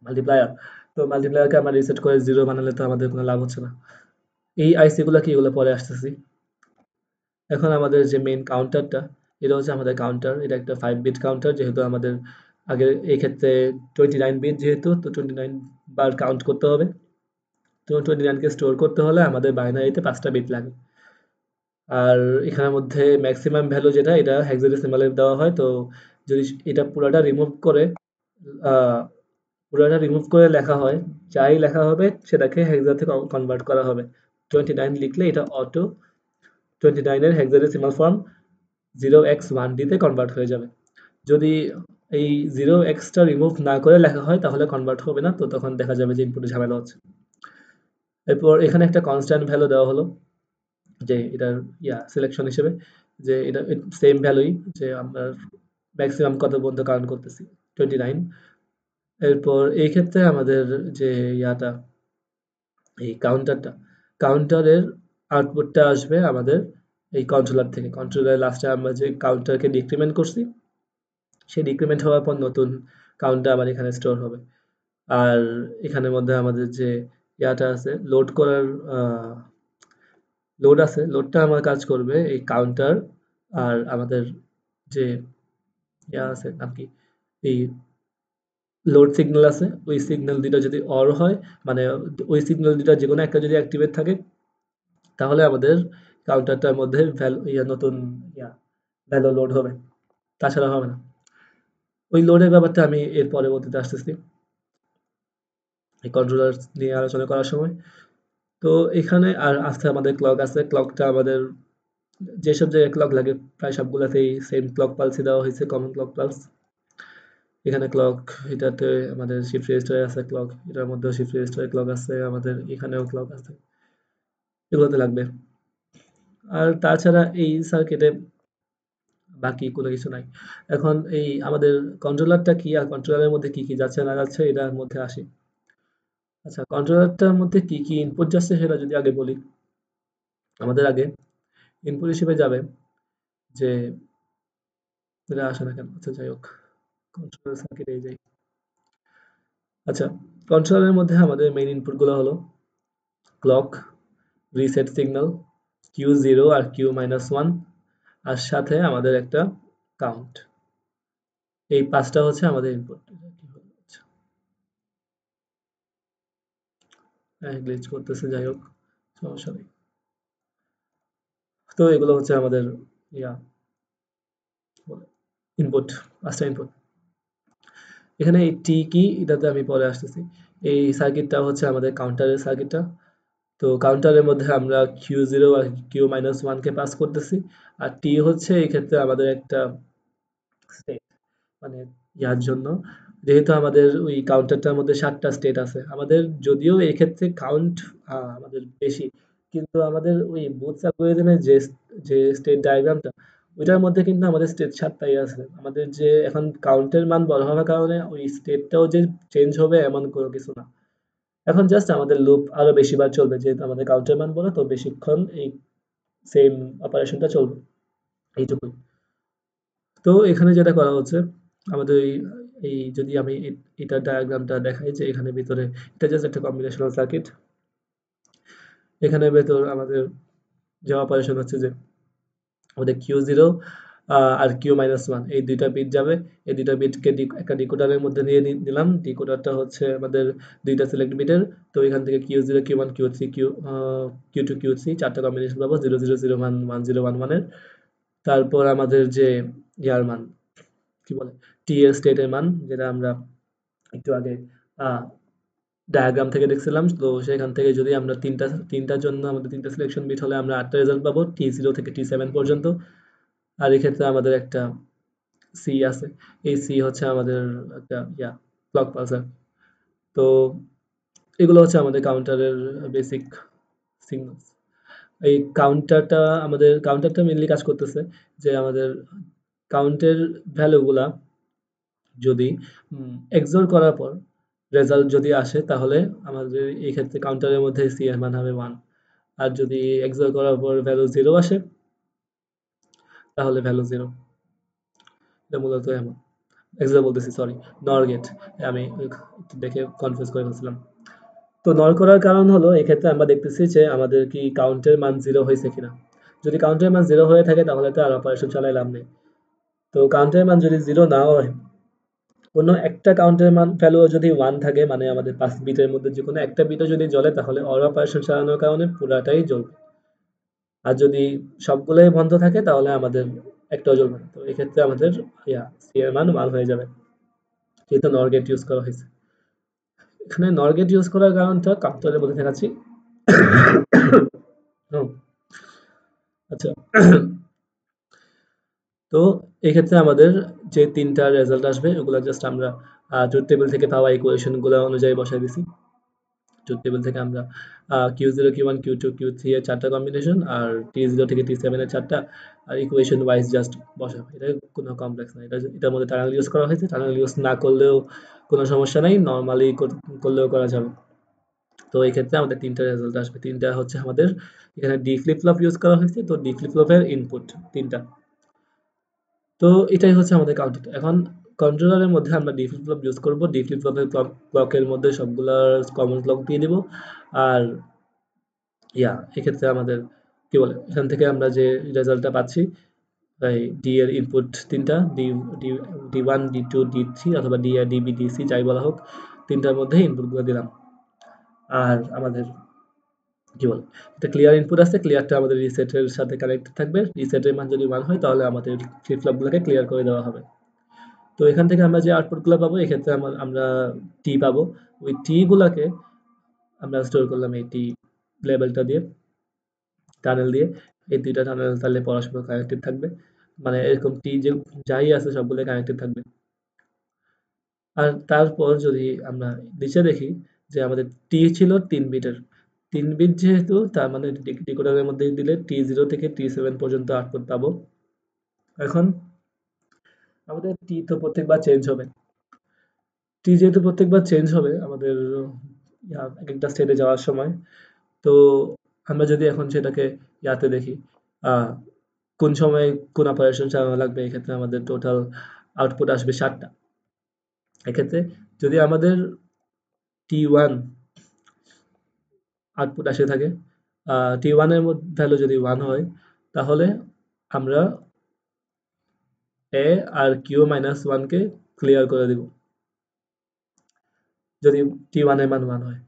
মাল্টিপ্লায়ার। তো মাল্টিপ্লায়ারকে আমরা রিসেট করে জিরো বানালে তো আমাদের কোনো লাভ হচ্ছে না। এই আইসি গুলা কি, এগুলো পরে আসতেছি। এখন আমাদের যে মেইন কাউন্টারটা, এটা হচ্ছে আমাদের কাউন্টার। এটা একটা 5 বিট কাউন্টার, যেহেতু আমাদের আগে এই ক্ষেত্রে 29 বিট, যেহেতু তো 29 বার কাউন্ট করতে হবে। তো 29কে স্টোর করতে হলে আমাদের বাইনারিতে 5টা বিট লাগে। আর এখানের মধ্যে ম্যাক্সিমাম ভ্যালু যেটা, এটা হেক্সাডেসিমালে দেওয়া হয়। তো যদি এটা আহ, পুরোটা রিমুভ করে লেখা হয়, যাই লেখা হবে সেটাকে হেক্সাতে কনভার্ট করা হবে। 29 লিখলে এটা অটো 29 এর হেক্সাডেসিমাল ফর্ম 0x1D তে কনভার্ট হয়ে যাবে। যদি এই 0x টা রিমুভ না করে লেখা হয় তাহলে কনভার্ট হবে না, তো তখন দেখা যাবে যে ইনপুটে ঝামেলা হচ্ছে। এরপর এখানে একটা কনস্ট্যান্ট ভ্যালু দেওয়া হলো, যে এটার সিলেকশন হিসেবে, যে এটা সেম ভ্যালুই, যে আমরা ম্যাক্সিমাম কত পর্যন্ত কাউন্ট করতেছি, 29। এরপর এই ক্ষেত্রে আমাদের যে এই কাউন্টারের আউটপুটটা আসবে আমাদের এই কন্ট্রোলার থেকে। কন্ট্রোলার লাস্টে আমরা যে কাউন্টারকে ডিক্রিমেন্ট করছি, সেই ডিক্রিমেন্ট হওয়ার পর নতুন কাউন্টার আবার এখানে স্টোর হবে। আর এখানের মধ্যে আমাদের যে আছে, লোড আছে, লোডটা আমার কাজ করবে এই কাউন্টার আর আমাদের যে আছে নাম কি, এই লোড সিগন্যাল আছে, ওই সিগন্যাল দুটো যদি অর হয়, মানে ওই সিগন্যাল দুটো যে কোনো একটা যদি অ্যাক্টিভেট থাকে, তাহলে আমাদের কাউন্টারটার মধ্যে ভ্যালু নতুন ভ্যালু লোড হবে, তাছাড়া হবে না। ওই লোডের ব্যাপারটা আমি এর পরবর্তীতে আসতেছি এই কন্ট্রোলার নিয়ে আলোচনা করার সময়। তো এখানে আর আস্তে আমাদের ক্লক আছে। ক্লকটা আমাদের যেসব জায়গায় ক্লক লাগে প্রায় সবগুলাতেই সেম ক্লক পালসই দেওয়া হয়েছে, কমন ক্লক পালস। এখানে ক্লক, এটাতে আমাদের শিফট রেজিস্টারে আছে ক্লক, এটার মধ্যেও শিফট রেজিস্টারে ক্লক আছে, আমাদের এখানেও ক্লক আছে, এগুলোতে লাগবে। আর তাছাড়া এই সার্কিটে বাকি কোনো কিছু নাই। এখন এই আমাদের কন্ট্রোলারটা কি আর কন্ট্রোলারের মধ্যে কি কি যাচ্ছে না যাচ্ছে এটার মধ্যে আসি। আচ্ছা, কন্ট্রোলারটার মধ্যে কি কি ইনপুট যাচ্ছে সেটা যদি আগে বলি, আমাদের আগে ইনপুট হিসেবে যাবে যে, এটা আসে না কেন, আচ্ছা যাই হোক, কন্ট্রোলার সার্কিটে যাই। আচ্ছা, কন্ট্রোলারের মধ্যে আমাদের মেইন ইনপুট গুলো হলো clock, reset signal, Q zero আর কিউ মাইনাস ওয়ান, আর সাথে আমাদের একটা কাউন্ট। এই পাঁচটা হচ্ছে আমাদের ইনপুট। গ্লিচ করতেছে, যাই হোক, সমস্যা নেই। তো এগুলো হচ্ছে আমাদের ইয়া ইনপুট, পাঁচটা ইনপুট। এখানে এই টি কি এটাতে আমি পরে আসতেছি। এই সার্কিটটা হচ্ছে আমাদের কাউন্টারের সার্কিটটা। তো কাউন্টারের মধ্যে আমরা কিউ জিরো আর কিউ মাইনাস ওয়ানকে পাস করতেছি, আর টি হচ্ছে এই ক্ষেত্রে আমাদের একটা স্টেট, মানে ইয়ার জন্য, যেহেতু আমাদের ওই কাউন্টারটার মধ্যে 7টা স্টেট আছে আমাদের, যদিও এই ক্ষেত্রে কাউন্ট আমাদের বেশি, কিন্তু আমাদের ওই বুস্ট অ্যালগরিদমের যে যে স্টেট ডায়াগ্রামটা, ওইটার মধ্যে কিন্তু আমাদের স্টেট 7টাই আছে। আমাদের যে এখন কাউন্টের মান বড় হওয়ার কারণে ওই স্টেটটাও যে চেঞ্জ হবে এমন কোনো কিছু না। এখন জাস্ট আমাদের লুপ আরো বেশিবার চলবে, যেহেতু আমাদের কাউন্টের মান বড়, তো বেশিক্ষণ এই সেম অপারেশনটা চলবে, এইটুকুই। তো এখানে যেটা করা হচ্ছে, আমাদের এই যদি আমি এটার ডায়াগ্রামটা দেখাই, যে এখানে ভিতরে এটা জাস্ট একটা কম্বিনেশনাল সার্কিট। এখানে ভেতর আমাদের যে অপারেশন হচ্ছে যে আমাদের কিউ জিরো আর কিউ মাইনাস ওয়ান, এই দুইটা বিট যাবে। এই দুইটা বিটকে একটা ডিকোডারের মধ্যে দিয়ে দিলাম। ডিকোডারটা হচ্ছে আমাদের দুইটা সিলেক্ট বিটের। তো এখান থেকে Q zero, Q one, Q three, Q two, Q three, চারটা কম্বিনেশন পাবো, zero zero zero one, one zero one ওয়ানের। তারপর আমাদের যে ইয়ার মান, কি বলে, টি এর স্টেটের মান, যেটা আমরা একটু আগে ডায়াগ্রাম থেকে দেখছিলাম। তো সেখান থেকে যদি আমরা তিনটার জন্য আমাদের তিনটা সিলেকশন বিট হলে আমরা 8টা রেজাল্ট পাবো, টি জিরো থেকে টি সেভেন পর্যন্ত। আর এক্ষেত্রে আমাদের একটা সি আছে। এই সি হচ্ছে আমাদের একটা ক্লক পালসার। তো এগুলো হচ্ছে আমাদের কাউন্টারের বেসিক সিগন্যালস। এই কাউন্টারটা মেনলি কাজ করতেছে যে আমাদের কাউন্টের ভ্যালুগুলা যদি এক্সোর করার পর রেজাল্ট যদি আসে, তাহলে আমাদের এই ক্ষেত্রে কাউন্টারের মধ্যে সি এর মান হবে 1। আর যদি এক্সোর করার পর ভ্যালু 0 আসে, তাহলে ভ্যালু 0। এটা মূলত এমন। এক্সোর বলতেছি, সরি, নর গেট। আমি একটু দেখে কনফিউজ করে ফেলছিলাম। তো নর করার কারণ হলো, এক্ষেত্রে আমরা দেখতেছি যে আমাদের কি কাউন্টের মান 0 হয়েছে কিনা। যদি কাউন্টের মান 0 হয়ে থাকে, তাহলে তো আর অপারেশন চালাই লাভ নেই। তো কাউন্টের মান যদি 0 না হয়, কোনো একটা কাউন্টের মান ভ্যালু যদি 1 থাকে, মানে আমাদের 5 বিটের মধ্যে যে কোনো একটা বিটও যদি জ্বলে, তাহলে অর অপারেশন চালানোর কারণে পুরাটাই জ্বলবে। আর যদি সবগুলোই বন্ধ থাকে, তাহলে আমাদের একটাও জ্বলবে না। তো এক্ষেত্রে আমাদের সি এর মান 1 হয়ে যাবে, যেহেতু নর গেট ইউজ করা হয়েছে। এখানে নর গেট ইউজ করার কারণটা কাউন্টারের মধ্যে দেখাচ্ছি। হুম, আচ্ছা। তো এক্ষেত্রে আমাদের যে তিনটা রেজাল্ট আসবে, ওগুলো জাস্ট আমরা ট্রুথ টেবিল থেকে পাওয়া ইকুয়েশন গুলো অনুযায়ী বসাই দিছি। ট্রুথ টেবিল থেকে আমরা Q zero, Q one, Q two, Q three এর 4টা কম্বিনেশন, আর টি জিরো থেকে টি সেভেন এর 4টা, আর ইকুয়েশন ওয়াইজ জাস্ট বসাবো। এটা কোনো কমপ্লেক্স না। এটার মধ্যে টানেল ইউজ করা হয়েছে। টানেল ইউজ না করলেও কোনো সমস্যা নাই, নর্মালি করলেও করা যাবে। তো এই ক্ষেত্রে আমাদের তিনটা রেজাল্ট আসবে। তিনটা হচ্ছে আমাদের এখানে ডি ফ্লিপ ফ্লপ ইউজ করা হয়েছে, তো ডি ফ্লিপ ফ্লপের ইনপুট তিনটা। তো এটাই হচ্ছে আমাদের কাউন্টার। এখন কন্ট্রোলারের মধ্যে আমরা ডি ফ্লিপ ফ্লপ ইউজ করবো। ডি ফ্লিপ ফ্লপের ক্লকের মধ্যে সবগুলার কমন ক্লক দিয়ে দিব। আর এক্ষেত্রে আমাদের কি বলে, এখান থেকে আমরা যে রেজাল্টটা পাচ্ছি, এই ডি এর ইনপুট তিনটা, D D D one, D two, D three, অথবা ডি আর ডিবি, ডিসি যাই বলা হোক, তিনটার মধ্যে ইনপুটগুলো দিলাম। আর আমাদের কি বলে, এটা ক্লিয়ার ইনপুট আছে। ক্লিয়ারটা আমাদের রিসেটের সাথে কানেক্টেড থাকবে। রিসেটের মান যদি 1 হয়, তাহলে আমাদের ফ্লিপ ফ্লপগুলোকে ক্লিয়ার করে দেওয়া হবে। তো এখান থেকে আমরা যে আউটপুটগুলো পাবো, এক্ষেত্রে আমরা টি পাবো। ওই টি গুলাকে আমরা স্টোর করলাম এই টি লেবেলটা দিয়ে, টানেল দিয়ে। এই দুইটা টানেল তাহলে পরস্পর কানেক্টেড থাকবে, মানে এরকম টি যে যাই আছে সবগুলো কানেক্টেড থাকবে। আর তারপর যদি আমরা নিচে দেখি, যে আমাদের টি ছিল 3 বিটের। 3 বিট যেহেতু, তার মানে ডিকোডারের মধ্যে দিলে টি জিরো থেকে টি সেভেন পর্যন্ত আউটপুট পাবো। এখন আমাদের টি তো প্রত্যেকবার চেঞ্জ হবে। টি যেহেতু প্রত্যেকবার চেঞ্জ হবে আমাদের এক একটা স্টেটে যাওয়ার সময়, তো আমরা যদি এখন সেটাকে ইয়াতে দেখি, আহ, কোন সময় কোন অপারেশন চালানো লাগবে, এক্ষেত্রে আমাদের টোটাল আউটপুট আসবে 7টা। এক্ষেত্রে যদি আমাদের T1 আউটপুট আসে থাকে, T1 এর ভ্যালু যদি 1 হয়, তাহলে আমরা A আর Q মাইনাস 1 কে ক্লিয়ার করে দিব, যদি T1 এর মান 1 হয়।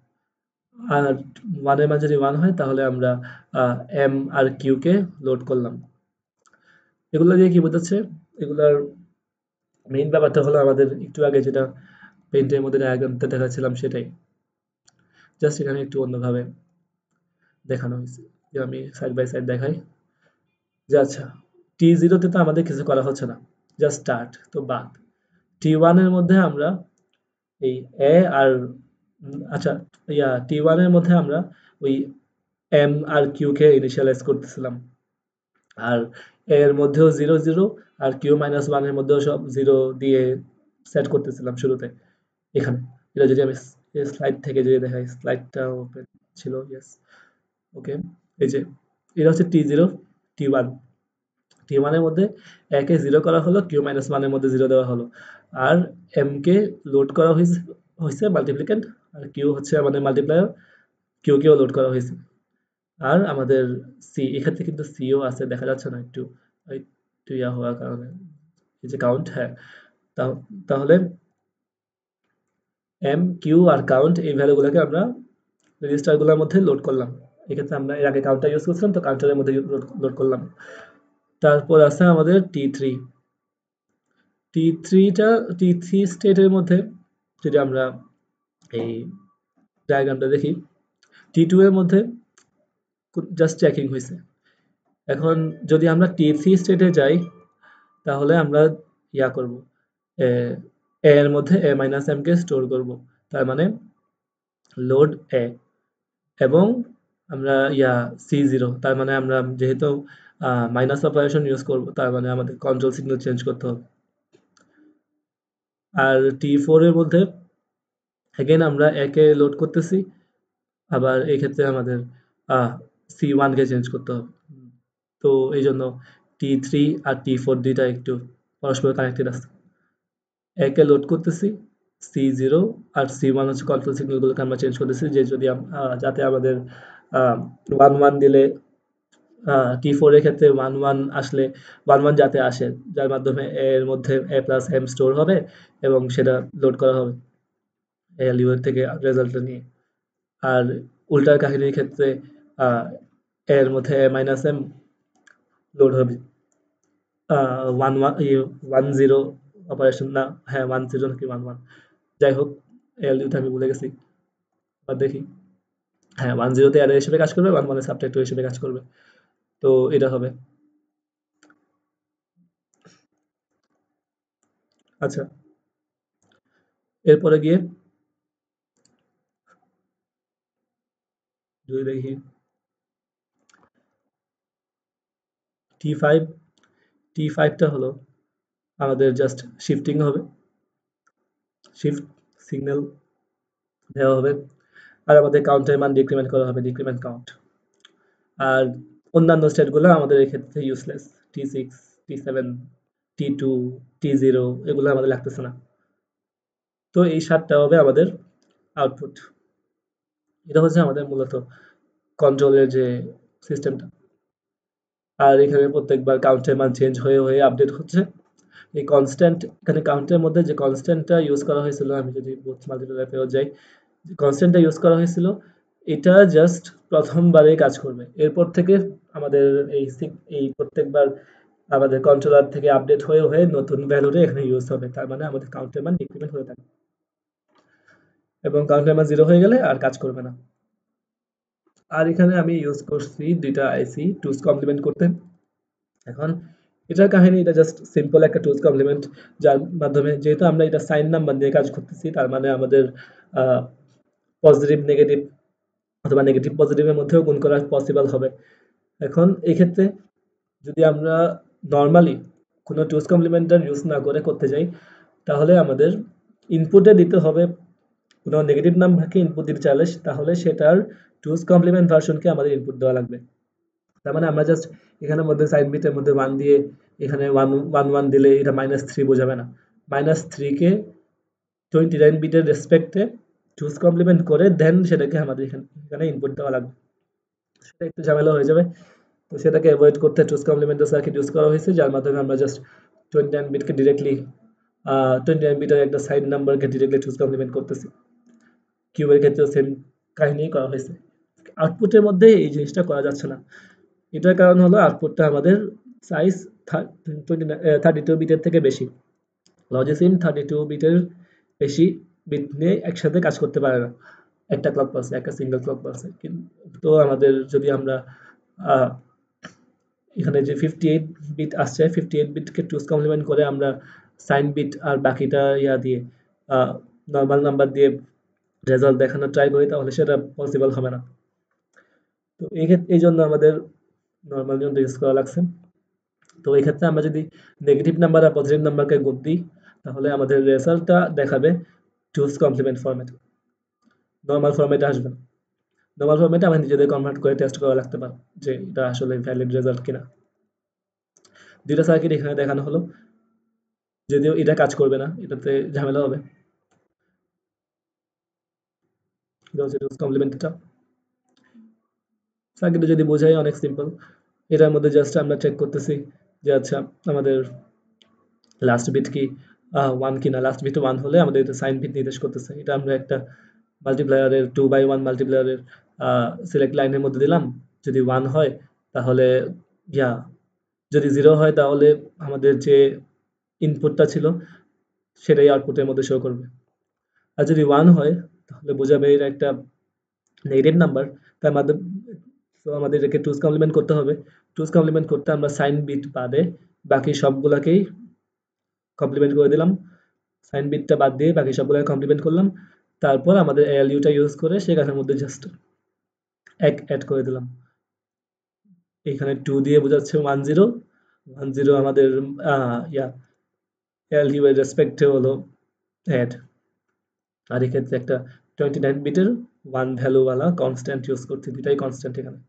আর 1 এর মান যদি 1 হয়, তাহলে আমরা M আর Q কে লোড করলাম। এগুলো দিয়ে কি বোঝাচ্ছে? এগুলার মেইন ব্যাপারটা হলো আমাদের একটু আগে যেটা পেইন্টের মধ্যে ডায়াগ্রামটা দেখাচ্ছিলাম সেটাই, জাস্ট এখানে একটু অন্যভাবে দেখানো হয়েছে। যে আমি সাইড বাই সাইড দেখাই যে আচ্ছা, T0 তে তো আমাদের কিছু করা হচ্ছে না, জাস্ট স্টার্ট তো বাদ। T1 এর মধ্যে আমরা এই এ আর আচ্ছা, T1 এর মধ্যে আমরা ওই এম আর কিউ কে ইনিশিয়ালাইজ করতেছিলাম, আর এর মধ্যেও 0 0, আর কিউ মাইনাস ওয়ান এর মধ্যেও সব 0 দিয়ে সেট করতেছিলাম শুরুতে। এখানে এটা যদি আমি স্লাইড থেকে যদি দেখাই, স্লাইডটা ওপেন ছিল, ইয়েস, ওকে। এই যে এটা হচ্ছে T0 T1। T1 এর মধ্যে একে 0 করা হলো, কিউ মাইনাস ওয়ান এর মধ্যে 0 দেওয়া হলো, আর এম কে লোড করা হয়েছে হয়েছে মাল্টিপ্লিকেন্ট, আর কিউ হচ্ছে আমাদের মাল্টিপ্লায়ার, কিউ কেও লোড করা হয়েছে। আর আমাদের সি, এক্ষেত্রে কিন্তু সিও আছে, দেখা যাচ্ছে না একটু, একটু ইয়া হওয়ার কারণে, এই যে কাউন্ট, হ্যাঁ। তাহলে এম কিউ আর কাউন্ট এই ভ্যালুগুলোকে আমরা রেজিস্টারগুলোর মধ্যে লোড করলাম। এক্ষেত্রে আমরা এর আগে কাউন্টার ইউজ করছিলাম, তো কাউন্টারের মধ্যে লোড করলাম। তারপর আছে আমাদের T3। টি থ্রিটা T3 স্টেটের মধ্যে যদি আমরা এই ডায়াগ্রামটা দেখি, T2 এর মধ্যে জাস্ট চেকিং হয়েছে। এখন যদি আমরা T3 স্টেটে যাই, তাহলে আমরা ইয়া করব, এ এর মধ্যে এ মাইনাস এম কে স্টোর করব। তার মানে লোড এ, এবং আমরা C0, তার মানে আমরা যেহেতু মাইনাস অপারেশন ইউজ করব, তার মানে আমাদের কন্ট্রোল সিগন্যাল চেঞ্জ করতে হবে। আর T4 এর মধ্যে এগেন আমরা একে লোড করতেছি, আবার এই ক্ষেত্রে আমাদের C1 কে চেঞ্জ করতে হবে। তো এই জন্য T3 আর T4 দুইটা একটু পরস্পর কানেক্টেড আছে। একে লোড করতেছি, C0 আর C1 হচ্ছে কন্ট্রোল সিগন্যালগুলোকে আমরা চেঞ্জ করতেছি, যে যদি যাতে আমাদের 1 1 দিলে T4 এর ক্ষেত্রে 1 1 আসলে 1 1 যাতে আসে, যার মাধ্যমে এর মধ্যে এ প্লাস এম স্টোর হবে এবং সেটা লোড করা হবে এলইউ এর থেকে রেজাল্টটা নিয়ে। আর উল্টার কাহিনীর ক্ষেত্রে আহ, এর মধ্যে এ মাইনাস এম লোড হবে 1 1 অপারেশন, না, হ্যাঁ 1 0 নাকি 1 1, যাই হোক, এলইউটা আমি ভুলে গেছি, বা দেখি, হ্যাঁ 1 0 তে অ্যারে হিসেবে কাজ করবে, 1 1 এ সাবট্রাক্টর হিসেবে কাজ করবে। তো এটা হবে। আচ্ছা, এরপরে গিয়ে যদি দেখি T5, T5টা হলো আমাদের জাস্ট শিফটিং হবে, শিফট সিগন্যাল দেওয়া হবে, আর আমাদের কাউন্টের মান ডিক্রিমেন্ট করা হবে, ডিক্রিমেন্ট কাউন্ট। আর অন্যান্য স্টেটগুলো আমাদের এক্ষেত্রে useless, T6, T7, T2, T0 এগুলো আমাদের লাগতেছে না। তো এই 7টা হবে আমাদের আউটপুট। এটা হচ্ছে আমাদের মূলত কন্ট্রোলের যে সিস্টেমটা। আর এখানে প্রত্যেকবার কাউন্টের মান চেঞ্জ হয়ে হয়ে আপডেট হচ্ছে। এই কনস্ট্যান্ট, এখানে কাউন্টের মধ্যে যে কনস্ট্যান্টটা ইউজ করা হয়েছিল, আমি যদি বুথ মাল্টিপ্লাই ফেরত যাই, যে কনস্ট্যান্টটা ইউজ করা হয়েছিল, এটা জাস্ট প্রথমবারেই কাজ করবে। এরপর থেকে আমাদের এই প্রত্যেকবার আমাদের কন্ট্রোলার থেকে আপডেট হয়ে হয়ে নতুন ভ্যালুটা এখানে ইউজ হবে। তার মানে আমাদের কাউন্টের মান ডিক্রিমেন্ট হয়ে থাকে, এবং কাউন্টের মান 0 হয়ে গেলে আর কাজ করবে না। আর এখানে আমি ইউজ করছি দুইটা আইসি টুস কমপ্লিমেন্ট করতে। এখন এটার কাহিনী, এটা জাস্ট সিম্পল একটা টুস কমপ্লিমেন্ট, যার মাধ্যমে যেহেতু আমরা এটা সাইন নাম্বার দিয়ে কাজ করতেছি, তার মানে আমাদের পজিটিভ নেগেটিভ অথবা নেগেটিভ পজিটিভের মধ্যেও গুণ করা পসিবল হবে। এখন এই ক্ষেত্রে যদি আমরা নর্মালি কোনো টুস কমপ্লিমেন্টার ইউজ না করে করতে যাই, তাহলে আমাদের ইনপুটে দিতে হবে কোনো নেগেটিভ নাম্বারকে ইনপুট দিতে চাইলে, তাহলে সেটার টুস কমপ্লিমেন্ট ভার্সনকে আমাদের ইনপুট দেওয়া লাগবে। তার মানে আমরা জাস্ট এখানের মধ্যে সাইড বিটের মধ্যে 1 দিয়ে এখানে 1 দিলে এটা -3 বোঝাবে না। -3 কে 29 বিটের রেসপেক্টে টুস কমপ্লিমেন্ট করে দেন সেটাকে আমাদের এখানে ইনপুট দেওয়া লাগবে। সেটা একটু ঝামেলা হয়ে যাবে। তো সেটাকে এভয়েড করতে টুস কমপ্লিমেন্টার সার্কিট ইউজ করা হয়েছে, যার মাধ্যমে আমরা জাস্ট 29 বিটকে ডিরেক্টলি 29 বিটের একটা সাইড নাম্বারকে ডিরেক্টলি টুস কমপ্লিমেন্ট করতেছি। কিউবের ক্ষেত্রেও সেম কাহিনী করা হয়েছে। আউটপুটের মধ্যে এই জিনিসটা করা যাচ্ছে না। এটার কারণ হলো আউটপুটটা আমাদের সাইজ 32 বিটের থেকে বেশি। লজিসিম 32 বিটের বেশি বিট নিয়ে একসাথে কাজ করতে পারে না একটা ক্লক পালসে, একটা সিঙ্গেল ক্লক পালসে। কিন্তু আমাদের যদি আমরা আহ, এখানে যে 58 বিট আসছে, 58 বিটকে টুস কমপ্লিমেন্ট করে আমরা সাইন বিট আর বাকিটা দিয়ে নর্মাল নাম্বার দিয়ে রেজাল্ট দেখানোর ট্রাই করি, তাহলে সেটা পসিবল হবে না। তো এই জন্য আমাদের নর্মাল যন্ত্র ইউজ করা লাগছে। তো এই ক্ষেত্রে আমরা যদি নেগেটিভ নাম্বার আর পজিটিভ নাম্বারকে গুণ দিই, তাহলে আমাদের রেজাল্টটা দেখাবে টুস কমপ্লিমেন্ট ফরম্যাট, নর্মাল ফরম্যাটে আসবে না। নর্মাল ফরম্যাটে আমরা নিজেদের কনভার্ট করে টেস্ট করা লাগতে পারে যে এটা আসলে ভ্যালিড রেজাল্ট কিনা। দুইটা সার্কিট এখানে দেখানো হলো, যদিও এটা কাজ করবে না, এটাতে ঝামেলা হবে। এটা হচ্ছে টুস কমপ্লিমেন্টটা। সার্কিটে যদি বোঝাই অনেক সিম্পল। এটার মধ্যে জাস্ট আমরা চেক করতেছি যে আচ্ছা আমাদের লাস্ট বিট কি 1 কিনা। লাস্ট বিট 1 হলে আমাদের এটা সাইন বিট নির্দেশ করতেছে। এটা আমরা একটা মাল্টিপ্লায়ারের 2/1 মাল্টিপ্লায়ারের সিলেক্ট লাইনের মধ্যে দিলাম। যদি 1 হয় তাহলে ইয়া, যদি 0 হয় তাহলে আমাদের যে ইনপুটটা ছিল সেটাই আউটপুটের মধ্যে শো করবে। আর যদি 1 হয় তাহলে বোঝাবে এটা একটা নেগেটিভ নাম্বার। তার মাধ্যমে তো আমাদের এটাকে টুস কমপ্লিমেন্ট করতে হবে। টুস কমপ্লিমেন্ট করতে আমরা সাইন বিট বাদে বাকি সবগুলাকেই কমপ্লিমেন্ট করে দিলাম। সাইন বিটটা বাদ দিয়ে বাকি সবগুলোকে কমপ্লিমেন্ট করলাম। তারপর আমাদের এলইউটা ইউজ করে সেখানের মধ্যে জাস্ট এক অ্যাড করে দিলাম। এখানে 2 দিয়ে বোঝাচ্ছে 10, 10 আমাদের ইয়া এলইউ এর রেসপেক্টে হলো অ্যাড। আর এক্ষেত্রে একটা 29 বিটের 1 ভ্যালু ওয়ালা কনস্ট্যান্ট ইউজ করছি, দুটাই কনস্ট্যান্ট এখানে।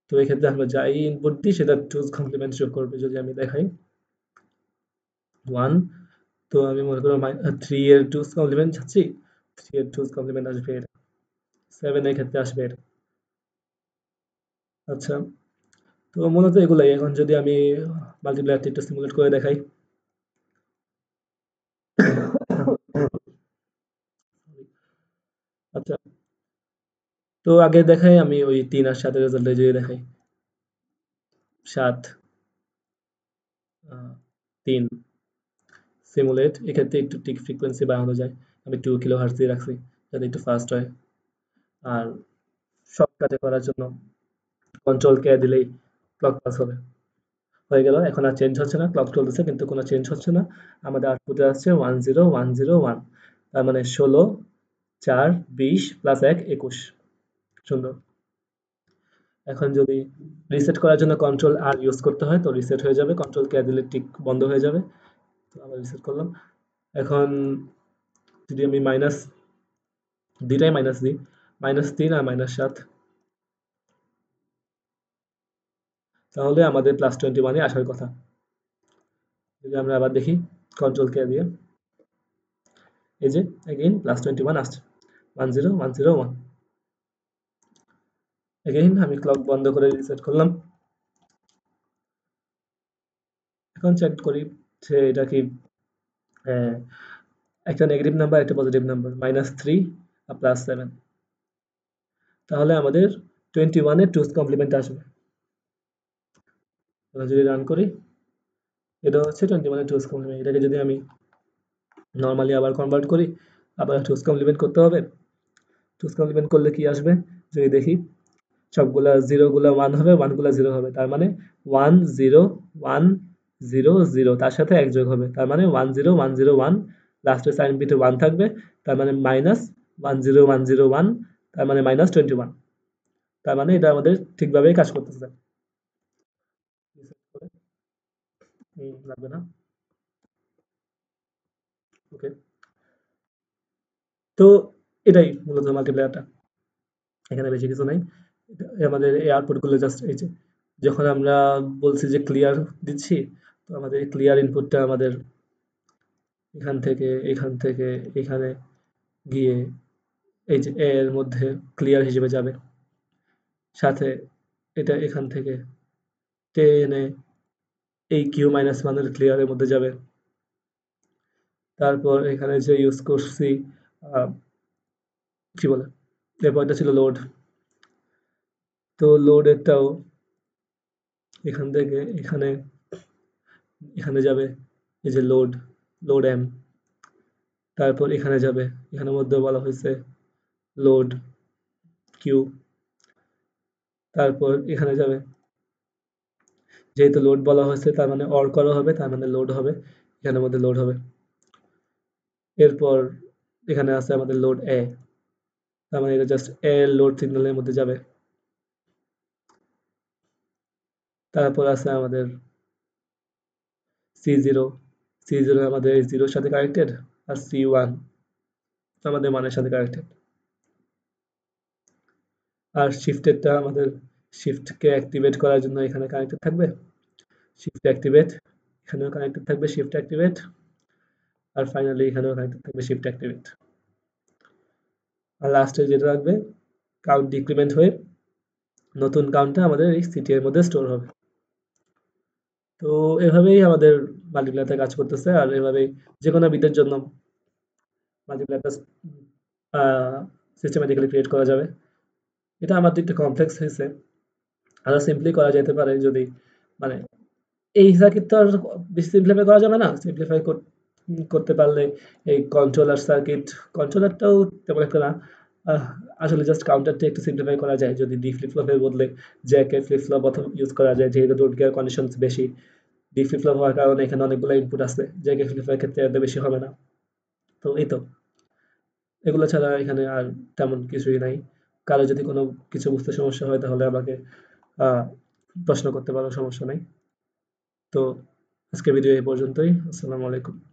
তো এই ক্ষেত্রে আমরা যাই ইনপুট দিই সেটা টুস কমপ্লিমেন্ট শো করবে। যদি আমি দেখাই 1, তো আমি মনে করি 3 এর টুস কমপ্লিমেন্ট চাচ্ছি, 3 এর টুস কমপ্লিমেন্ট আসবে এটা, 7 এর ক্ষেত্রে আসবে এটা। আচ্ছা, তো মূলত এগুলাই। এখন যদি আমি মাল্টিপ্লায়ারটা একটু সিমুলেট করে দেখাই। আচ্ছা, তো আগে দেখাই আমি ওই 3 আর 7 এর রেজাল্ট যদি দেখাই। 7 3 সিমুলেট, এক্ষেত্রে একটু টিক ফ্রিকোয়েন্সি বাড়ানো যায়। আমি 2 কিলো হার্টজ দিয়ে রাখছি যাতে একটু ফাস্ট হয়। আর শর্টকাটে করার জন্য কন্ট্রোল কে দিলেই ক্লক পাস হবে। হয়ে গেল। এখন আর চেঞ্জ হচ্ছে না, ক্লক চলতেছে কিন্তু কোনো চেঞ্জ হচ্ছে না। আমাদের আউটপুটে আসছে 10101। তার মানে 16 4 20 প্লাস 1 21। সুন্দর। এখন যদি রিসেট করার জন্য কন্ট্রোল আর ইউজ করতে হয় তো রিসেট হয়ে যাবে, কন্ট্রোল কে দিলে টিক বন্ধ হয়ে যাবে। তো আবার রিসেট করলাম। এখন যদি আমি মাইনাস, দুইটাই মাইনাস দিই, -3 আর -7, তাহলে আমাদের +21 আসার কথা। যদি আমরা আবার দেখি কন্ট্রোল কে দিয়ে, এই যে এগেইন +21 আসছে, 10101। এগেইন আমি ক্লক বন্ধ করে রিসেট করলাম। এখন চেক করি যে এটা কি একটা নেগেটিভ নাম্বার একটা পজিটিভ নাম্বার, -3 আর +7। তাহলে আমাদের 21 এর টুস কমপ্লিমেন্ট আসবে। যদি রান করি, এটা হচ্ছে 21 এর টুস কমপ্লিমেন্ট। এটাকে যদি আমি নর্মালি আবার কনভার্ট করি, আবার টুস কমপ্লিমেন্ট করতে হবে। টুস কমপ্লিমেন্ট করলে কি আসবে যদি দেখি, সবগুলা জিরো গুলা 1 হবে, 1 গুলা 0 হবে। তার মানে 1 0 1 0 0, তার সাথে 1 যোগ হবে। তার মানে 1 0 1 0 1, লাস্টের সাইন বিটে 1 থাকবে। তার মানে -1 0 1 0 1, তার মানে -21। তার মানে এটা আমাদের ঠিকভাবেই কাজ করতেছে। লাগবে না। ওকে। তো এটাই মূলত মাল্টিপ্লায়ারটা। এখানে বেশি কিছু নাই। আমাদের এই আউটপুট গুলো জাস্ট এই যে যখন আমরা বলছি যে ক্লিয়ার দিচ্ছি, তো আমাদের ক্লিয়ার ইনপুটটা আমাদের এখান থেকে এখানে গিয়ে এই যে এ এর মধ্যে ক্লিয়ার হিসেবে যাবে। সাথে এটা এখান থেকে টেনে এই কিউ মাইনাস ওয়ানের ক্লিয়ারের মধ্যে যাবে। তারপর এখানে যে ইউজ করছি কি বলে, এরপরটা ছিল লোড। তো লোডেরটাও এখান থেকে এখানে এখানে যাবে এই যে লোড এম। তারপর এখানে যাবে, এখানের মধ্যে বলা হয়েছে লোড কিউ। তারপর এখানে যাবে, যেহেতু লোড বলা হয়েছে তার মানে অর করা হবে, তার মানে লোড হবে, এখানের মধ্যে লোড হবে। এরপর এখানে আছে আমাদের লোড এ, তার মানে এটা জাস্ট এ লোড সিগন্যালের মধ্যে যাবে। তারপর আছে আমাদের C0, C0 আমাদের জিরোর সাথে কানেক্টেড, আর C1 আমাদের মানের সাথে কানেক্টেড। আর শিফটেরটা আমাদের শিফটকে অ্যাক্টিভেট করার জন্য এখানে কানেক্টেড থাকবে, শিফট অ্যাক্টিভেট, এখানেও কানেক্টেড থাকবে শিফট অ্যাক্টিভেট, আর ফাইনালি এখানেও কানেক্টেড থাকবে শিফট অ্যাক্টিভেট। আর লাস্টে যেটা থাকবে কাউন্ট ডিক্রিমেন্ট হয়ে নতুন কাউন্টটা আমাদের এই সিটি এর মধ্যে স্টোর হবে। তো এভাবেই আমাদের মাল্টিপ্লায়ারটা কাজ করতেছে, আর এভাবেই যে কোনো বিটের জন্য মাল্টিপ্লায়ারটা সিস্টেম্যাটিক্যালি ক্রিয়েট করা যাবে। এটা আমার একটু কমপ্লেক্স হয়েছে, আরো সিম্পলি করা যেতে পারে যদি মানে এই সার্কিট তো আর বেশি সিম্পলিফাই করা যাবে না। সিম্পলিফাই করতে পারলে এই কন্ট্রোলার সার্কিট, কন্ট্রোলারটাও তেমন একটা না। আহ, আসলে জাস্ট কাউন্টারটা একটু সিম্পলিফাই করা যায় যদি ডি ফ্লিপ ফ্লপের বদলে জ্যাকে ফ্লিপ ফ্লপ অথবা ইউজ করা যায়, যেহেতু ডোন্ট কেয়ার কন্ডিশনস বেশি। ডি ফ্লিপ ফ্লপ হওয়ার কারণে এখানে অনেকগুলো ইনপুট আছে, জ্যাকে ফ্লিপ ফ্লপের ক্ষেত্রে এত বেশি হবে না। তো এই তো, এগুলো ছাড়া এখানে আর তেমন কিছুই নাই। কারো যদি কোনো কিছু বুঝতে সমস্যা হয় তাহলে আমাকে আহ প্রশ্ন করতে পারো, সমস্যা নাই। তো আজকে ভিডিও এই পর্যন্তই। আসসালামু আলাইকুম।